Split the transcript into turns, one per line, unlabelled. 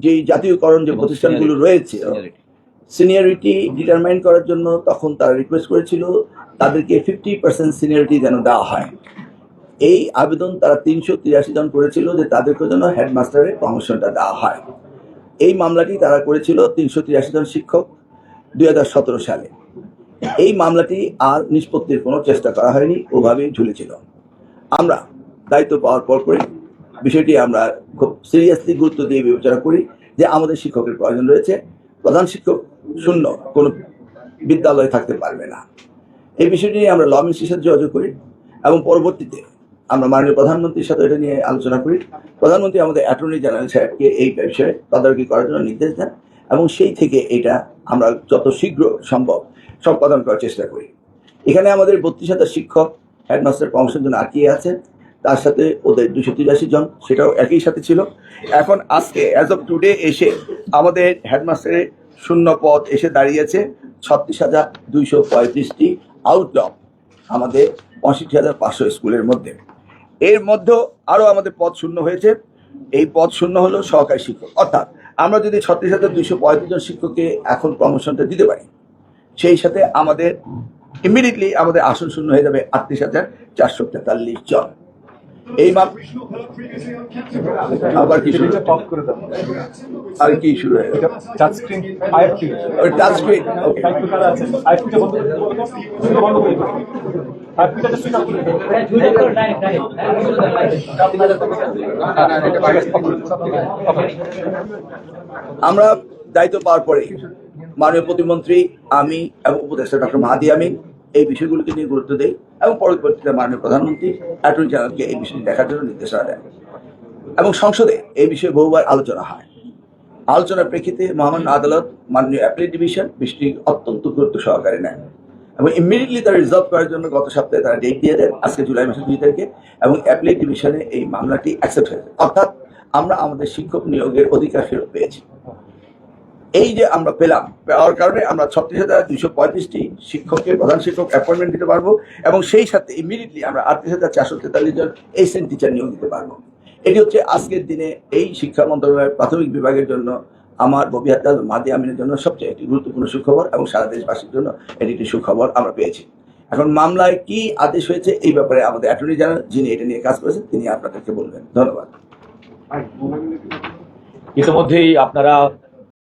যে জাতীয়করণ যে প্রতিষ্ঠানগুলো রয়েছে সিনিয়রিটি ডিটারমাইন করার জন্য তখন তারা রিকোয়েস্ট করেছিল তাদেরকে 50% সিনিয়রিটি যেন দেওয়া হয়। এই আবেদন তারা 383 জন করেছিল যে তাদেরকে যেন হেডমাস্টারের প্রমোশনটা দেওয়া হয়। এই মামলাটি তারা করেছিল 383 জন শিক্ষক 2017 সালে। এই মামলাটি আর নিষ্পত্তির কোনো চেষ্টা করা হয়নি, ওভাবেই ঝুলেছিল। আমরা দায়িত্ব পাওয়ার পর বিষয়টি আমরা খুব সিরিয়াসলি গুরুত্ব দিয়ে বিবেচনা করি যে আমাদের শিক্ষকের প্রয়োজন রয়েছে। প্রধান শিক্ষক শূন্য কোনো বিদ্যালয়ে থাকতে পারবে না। এই বিষয়টি নিয়ে আমরা ল মিনিস্ট্রির সাথে যোগাযোগ করি এবং পরবর্তীতে আমরা মাননীয় প্রধানমন্ত্রীর সাথে এটা নিয়ে আলোচনা করি। প্রধানমন্ত্রী আমাদের অ্যাটর্নি জেনারেল সাহেবকে এই বিষয়ে তদারকি করার জন্য নির্দেশ দেন এবং সেই থেকে এটা আমরা যত শীঘ্র সম্ভব সম্পাদন করার চেষ্টা করি। এখানে আমাদের 32,000 শিক্ষক হেডমাস্টার প্রমোশনের জন্য আটকে আছেন, তার সাথে ওদের 283 জন, সেটাও একই সাথে ছিল। এখন আজকে অ্যাজ অফ টুডে এসে আমাদের হেডমাস্টারের শূন্য পদ এসে দাঁড়িয়েছে 36,235টি আউট অফ আমাদের 65,500 স্কুলের মধ্যে। এর মধ্যেও আরও আমাদের পদ শূন্য হয়েছে। এই পদ শূন্য হলো সহকারী শিক্ষক। অর্থাৎ আমরা যদি 36,235 জন শিক্ষককে এখন প্রমোশনটা দিতে পারি, সেই সাথে আমাদের ইমিডিয়েটলি আমাদের আসন শূন্য হয়ে যাবে 38,443 জন। এই আবার কি শুরু আর কি শুরু হয়ে গেল? টাচ স্ক্রিন আমরা দায়িত্ব পাওয়ার পরে মাননীয় প্রতিমন্ত্রী, আমি এবং উপদেষ্টা ডক্টর মাহাদি আমিন এই বিষয়গুলোকে নিয়ে গুরুত্ব দেই এবং পরবর্তীতে মাননীয় প্রধানমন্ত্রী অ্যাটর্নি জেনারেলকে এই বিষয়টি দেখার জন্য নির্দেশনা দেন এবং সংসদে এই বিষয়ে বহুবার আলোচনা হয়। আলোচনার প্রেক্ষিতে মহামান্য আদালত মাননীয় অ্যাপিলেট ডিভিশন বিষয়টি অত্যন্ত গুরুত্ব সহকারে নেন এবং ইমিডিয়েটলি তারা রিজলভ করার জন্য গত সপ্তাহে তারা ডেট দিয়ে দেন, আজকে জুলাই মাসের 2 তারিখে, এবং অ্যাপিলেট ডিভিশনে এই মামলাটি অ্যাকসেপ্ট হয়েছে। অর্থাৎ আমরা আমাদের শিক্ষক নিয়োগের অধিকার ফেরত পেয়েছি। এই যে আমরা পাওয়ার কারণে আমরা 36,235টি শিক্ষকের প্রধান শিক্ষক অ্যাপয়েন্টমেন্ট দিতে পারবো এবং সেই সাথে ইমিডিয়েটলি আমরা 38,443 জন এসএন টিচার নিয়োগ দিতে পারবো। এটি হচ্ছে আজকের দিনে এই শিক্ষা মন্ত্রণালয়ের প্রাথমিক বিভাগের জন্য আমার ববিহাত্তা মাহাদি আমিনের জন্য সবচেয়ে একটি গুরুত্বপূর্ণ সুখবর এবং সারা দেশবাসীর জন্য এটি একটি সুখবর আমরা পেয়েছি। এখন মামলায় কি আদেশ হয়েছে এই ব্যাপারে আমাদের অ্যাটর্নি জেনারেল যিনি এটা নিয়ে কাজ করেছেন তিনি আপনাদেরকে বলবেন। ধন্যবাদ।
ইতিমধ্যেই আপনারা